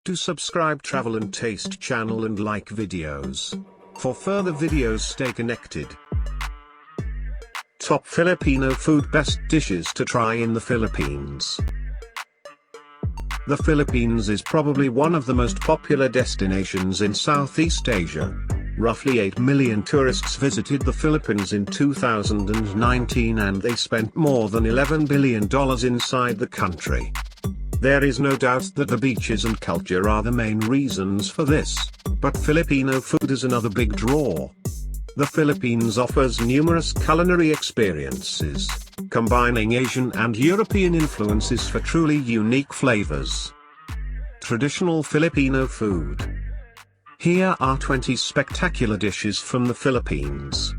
to subscribe Travel and Taste channel and like videos. For further videos, stay connected. Top Filipino food, best dishes to try in the Philippines. The Philippines is probably one of the most popular destinations in Southeast Asia. Roughly 8 million tourists visited the Philippines in 2019 and they spent more than $11 billion inside the country. There is no doubt that the beaches and culture are the main reasons for this, but Filipino food is another big draw. The Philippines offers numerous culinary experiences, combining Asian and European influences for truly unique flavors. Traditional Filipino food. Here are 20 spectacular dishes from the Philippines.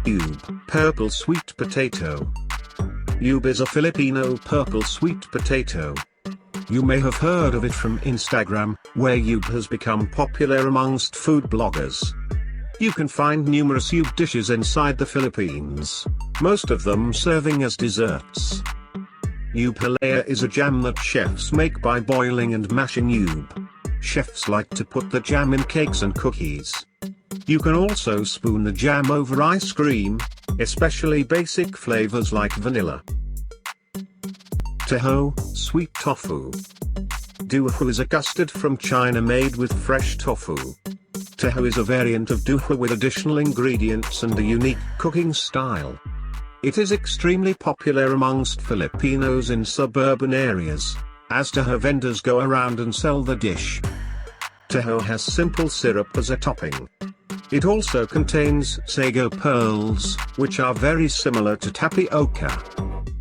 Ube, purple sweet potato. Ube is a Filipino purple sweet potato. You may have heard of it from Instagram, where ube has become popular amongst food bloggers. You can find numerous ube dishes inside the Philippines, most of them serving as desserts. Ube halaya is a jam that chefs make by boiling and mashing ube. Chefs like to put the jam in cakes and cookies. You can also spoon the jam over ice cream, especially basic flavors like vanilla. Taho, sweet tofu. Tofu is a custard from China made with fresh tofu. Taho is a variant of tofu with additional ingredients and a unique cooking style. It is extremely popular amongst Filipinos in suburban areas, as Taho vendors go around and sell the dish. Taho has simple syrup as a topping. It also contains sago pearls, which are very similar to tapioca.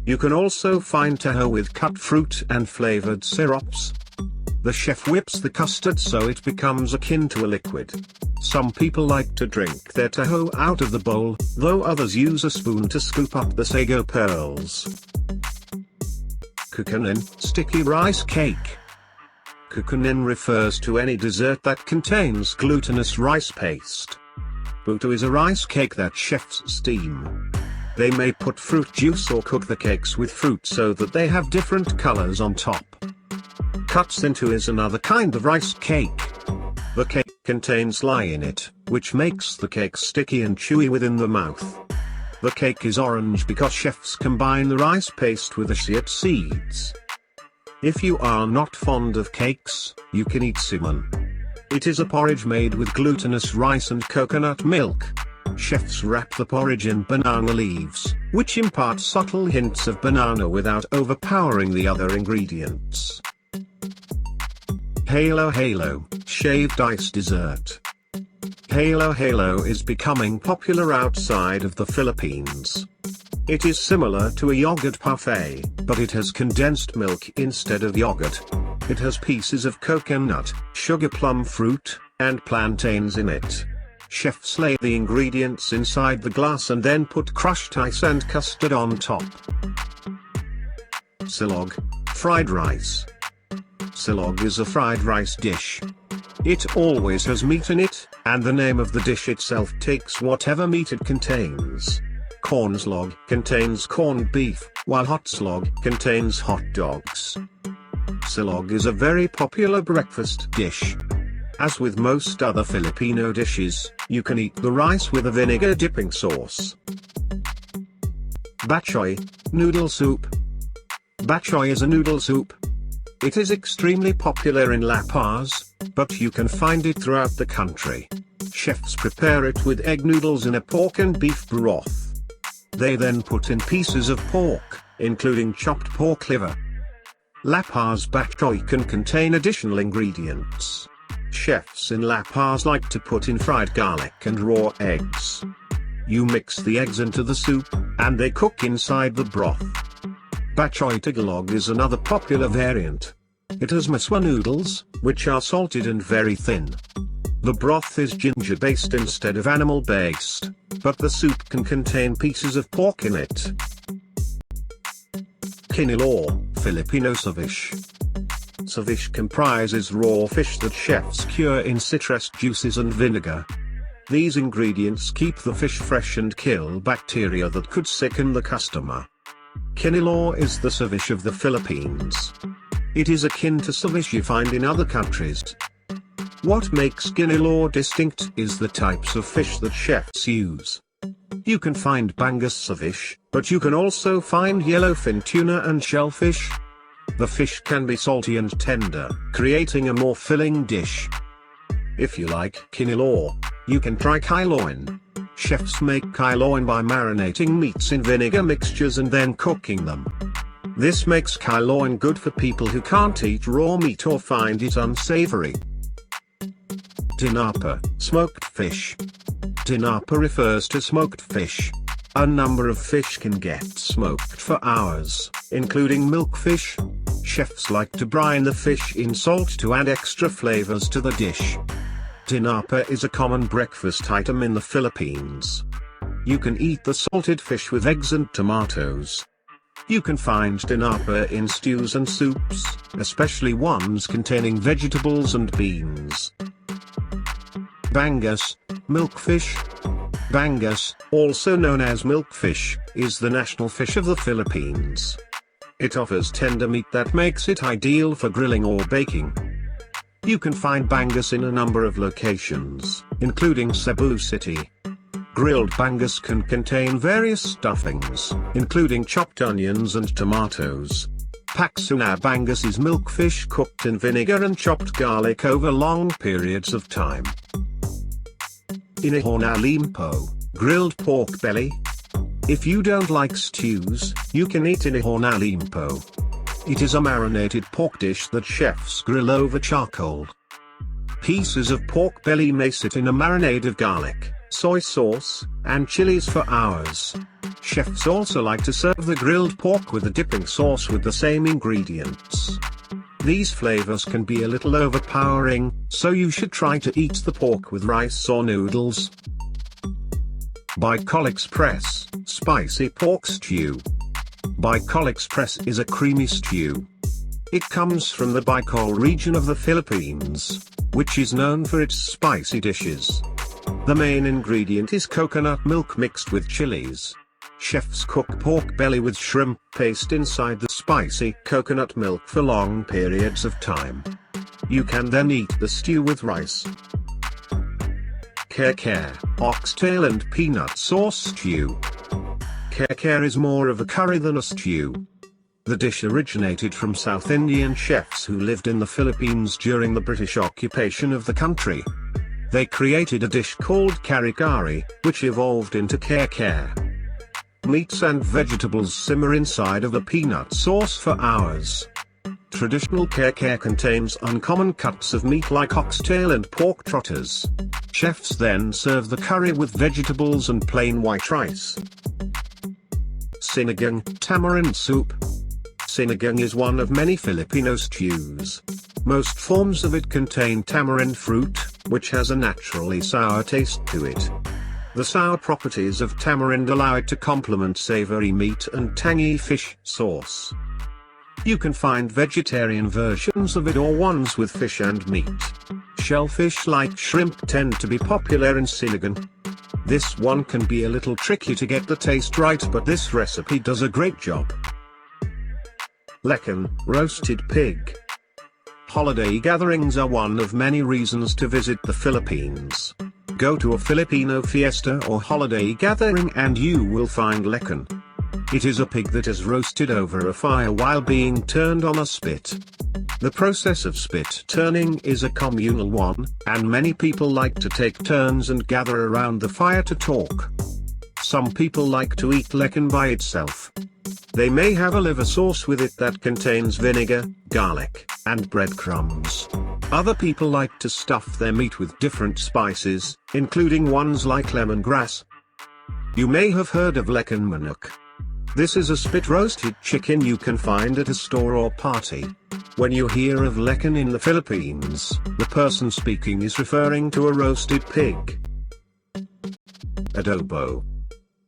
You can also find Taho with cut fruit and flavored syrups. The chef whips the custard so it becomes akin to a liquid. Some people like to drink their Taho out of the bowl, though others use a spoon to scoop up the sago pearls. Kakanin, sticky rice cake. Kakanin refers to any dessert that contains glutinous rice paste. Puto is a rice cake that chefs steam. They may put fruit juice or cook the cakes with fruit so that they have different colors on top. Kutsintu is another kind of rice cake. The cake contains lye in it, which makes the cake sticky and chewy within the mouth. The cake is orange because chefs combine the rice paste with the chia seeds. If you are not fond of cakes, you can eat suman. It is a porridge made with glutinous rice and coconut milk. Chefs wrap the porridge in banana leaves, which impart subtle hints of banana without overpowering the other ingredients. Halo, shaved ice dessert. Halo is becoming popular outside of the Philippines. It is similar to a yogurt parfait, but it has condensed milk instead of yogurt. It has pieces of coconut, sugar plum fruit, and plantains in it. Chefs lay the ingredients inside the glass and then put crushed ice and custard on top. Silog, fried rice. Silog is a fried rice dish. It always has meat in it, and the name of the dish itself takes whatever meat it contains. Corn slog contains corned beef, while hot slog contains hot dogs. Silog is a very popular breakfast dish. As with most other Filipino dishes, you can eat the rice with a vinegar dipping sauce. Batchoy, noodle soup. Batchoy is a noodle soup. It is extremely popular in La Paz, but you can find it throughout the country. Chefs prepare it with egg noodles in a pork and beef broth. They then put in pieces of pork, including chopped pork liver. La Paz batchoy can contain additional ingredients. Chefs in La Paz like to put in fried garlic and raw eggs. You mix the eggs into the soup, and they cook inside the broth. Batchoy Tagalog is another popular variant. It has maswa noodles, which are salted and very thin. The broth is ginger-based instead of animal-based, but the soup can contain pieces of pork in it. Kinilaw, Filipino ceviche. Ceviche comprises raw fish that chefs cure in citrus juices and vinegar. These ingredients keep the fish fresh and kill bacteria that could sicken the customer. Kinilaw is the ceviche of the Philippines. It is akin to ceviche you find in other countries. What makes Kinilaw distinct is the types of fish that chefs use. You can find Bangus ceviche, but you can also find yellowfin tuna and shellfish. The fish can be salty and tender, creating a more filling dish. If you like Kinilaw, you can try kailoin. Chefs make kailoin by marinating meats in vinegar mixtures and then cooking them. This makes kailoin good for people who can't eat raw meat or find it unsavory. Tinapa, smoked fish. Tinapa refers to smoked fish. A number of fish can get smoked for hours, including milkfish. Chefs like to brine the fish in salt to add extra flavors to the dish. Tinapa is a common breakfast item in the Philippines. You can eat the salted fish with eggs and tomatoes. You can find tinapa in stews and soups, especially ones containing vegetables and beans. Bangus, milkfish. Bangus, also known as milkfish, is the national fish of the Philippines. It offers tender meat that makes it ideal for grilling or baking. You can find Bangus in a number of locations, including Cebu City. Grilled Bangus can contain various stuffings, including chopped onions and tomatoes. Paksuna Bangus is milkfish cooked in vinegar and chopped garlic over long periods of time. Inihaw na Liempo, grilled pork belly. If you don't like stews, you can eat Inihaw na Liempo. It is a marinated pork dish that chefs grill over charcoal. Pieces of pork belly may sit in a marinade of garlic, soy sauce, and chilies for hours. Chefs also like to serve the grilled pork with a dipping sauce with the same ingredients. These flavors can be a little overpowering, so you should try to eat the pork with rice or noodles. Bicol Express, spicy pork stew. Bicol Express is a creamy stew. It comes from the Bicol region of the Philippines, which is known for its spicy dishes. The main ingredient is coconut milk mixed with chilies. Chefs cook pork belly with shrimp paste inside the spicy coconut milk for long periods of time. You can then eat the stew with rice. Kare-Kare, oxtail and peanut sauce stew. Kare-Kare is more of a curry than a stew. The dish originated from South Indian chefs who lived in the Philippines during the British occupation of the country. They created a dish called Kare-Kare, which evolved into Kare-Kare. Meats and vegetables simmer inside of the peanut sauce for hours. Traditional Kare-Kare contains uncommon cuts of meat like oxtail and pork trotters. Chefs then serve the curry with vegetables and plain white rice. Sinigang, tamarind soup. Sinigang is one of many Filipino stews. Most forms of it contain tamarind fruit, which has a naturally sour taste to it. The sour properties of tamarind allow it to complement savory meat and tangy fish sauce. You can find vegetarian versions of it or ones with fish and meat. Shellfish like shrimp tend to be popular in Sinigang. This one can be a little tricky to get the taste right, but this recipe does a great job. Lechon, roasted pig. Holiday gatherings are one of many reasons to visit the Philippines. Go to a Filipino fiesta or holiday gathering and you will find lechon. It is a pig that is roasted over a fire while being turned on a spit. The process of spit turning is a communal one, and many people like to take turns and gather around the fire to talk. Some people like to eat lechon by itself. They may have a liver sauce with it that contains vinegar, garlic, and breadcrumbs. Other people like to stuff their meat with different spices, including ones like lemongrass. You may have heard of lechon manok. This is a spit-roasted chicken you can find at a store or party. When you hear of lechon in the Philippines, the person speaking is referring to a roasted pig. Adobo.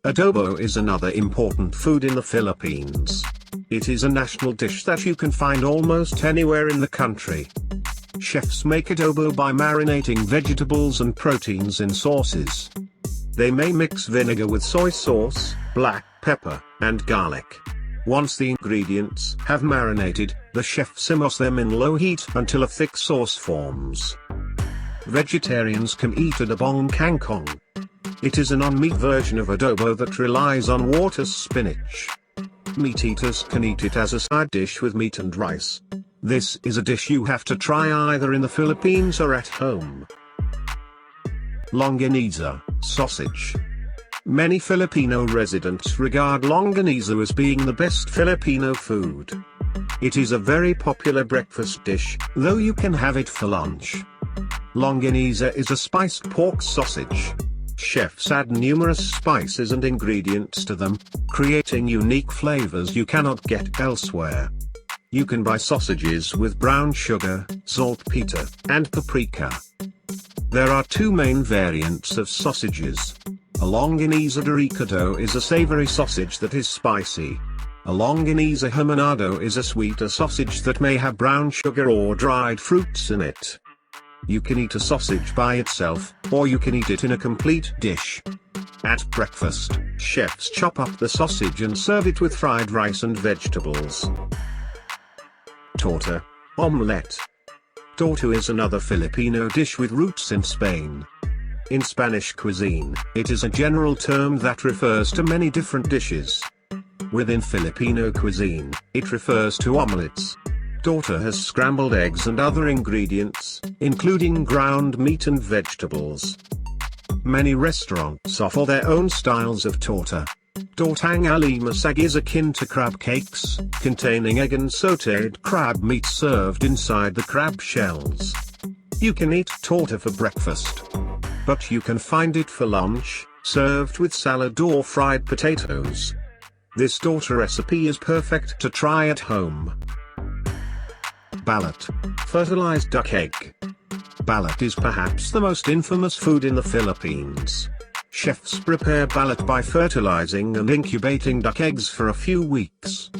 Adobo is another important food in the Philippines. It is a national dish that you can find almost anywhere in the country. Chefs make adobo by marinating vegetables and proteins in sauces. They may mix vinegar with soy sauce, black pepper, and garlic. Once the ingredients have marinated, the chef simmers them in low heat until a thick sauce forms. Vegetarians can eat adobong kangkong. It is a non-meat version of adobo that relies on water spinach. Meat eaters can eat it as a side dish with meat and rice. This is a dish you have to try either in the Philippines or at home. Longganisa, sausage. Many Filipino residents regard longganisa as being the best Filipino food. It is a very popular breakfast dish, though you can have it for lunch. Longganisa is a spiced pork sausage. Chefs add numerous spices and ingredients to them, creating unique flavors you cannot get elsewhere. You can buy sausages with brown sugar, saltpeter, and paprika. There are two main variants of sausages. A longganisa doricado is a savory sausage that is spicy. A longganisa hamonado is a sweeter sausage that may have brown sugar or dried fruits in it. You can eat a sausage by itself, or you can eat it in a complete dish. At breakfast, chefs chop up the sausage and serve it with fried rice and vegetables. Torta, omelette. Torta is another Filipino dish with roots in Spain. In Spanish cuisine, it is a general term that refers to many different dishes. Within Filipino cuisine, it refers to omelettes. Torta has scrambled eggs and other ingredients, including ground meat and vegetables. Many restaurants offer their own styles of torta. Tortang alimasag is akin to crab cakes, containing egg and sautéed crab meat served inside the crab shells. You can eat torta for breakfast. But you can find it for lunch, served with salad or fried potatoes. This torta recipe is perfect to try at home. Balut, fertilized duck egg. Balut is perhaps the most infamous food in the Philippines. Chefs prepare balut by fertilizing and incubating duck eggs for a few weeks.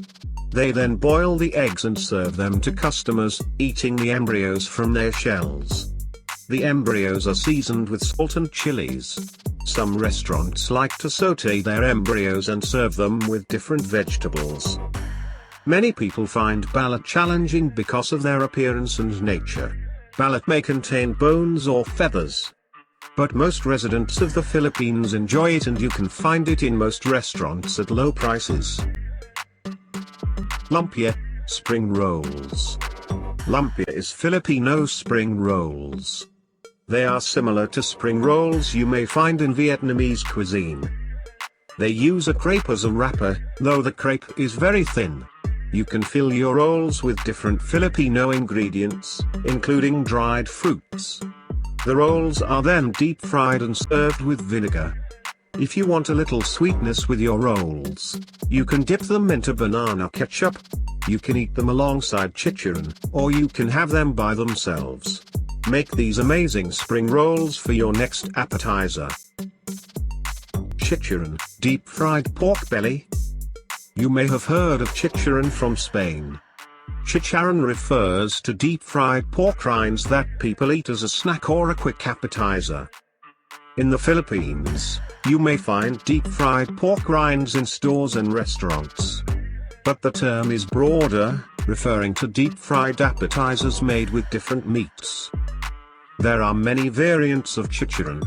They then boil the eggs and serve them to customers, eating the embryos from their shells. The embryos are seasoned with salt and chilies. Some restaurants like to sauté their embryos and serve them with different vegetables. Many people find balut challenging because of their appearance and nature. Balut may contain bones or feathers. But most residents of the Philippines enjoy it, and you can find it in most restaurants at low prices. Lumpia, spring rolls. Lumpia is Filipino spring rolls. They are similar to spring rolls you may find in Vietnamese cuisine. They use a crepe as a wrapper, though the crepe is very thin. You can fill your rolls with different Filipino ingredients, including dried fruits. The rolls are then deep fried and served with vinegar. If you want a little sweetness with your rolls, you can dip them into banana ketchup. You can eat them alongside chicharon, or you can have them by themselves. Make these amazing spring rolls for your next appetizer. Chicharon, deep fried pork belly. You may have heard of chicharon from Spain. Chicharon refers to deep-fried pork rinds that people eat as a snack or a quick appetizer. In the Philippines, you may find deep-fried pork rinds in stores and restaurants. But the term is broader, referring to deep-fried appetizers made with different meats. There are many variants of chicharon.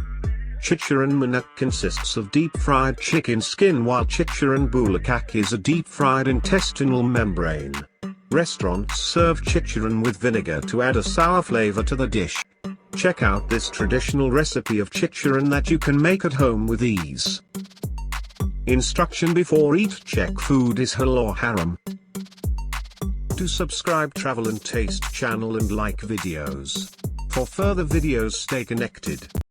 Chicharon manok consists of deep-fried chicken skin, while chicharon bulaklak is a deep-fried intestinal membrane. Restaurants serve chicharon with vinegar to add a sour flavor to the dish. Check out this traditional recipe of chicharon that you can make at home with ease. Instruction before eat: check food is halal or haram. Do subscribe Travel and Taste channel and like videos. For further videos, stay connected.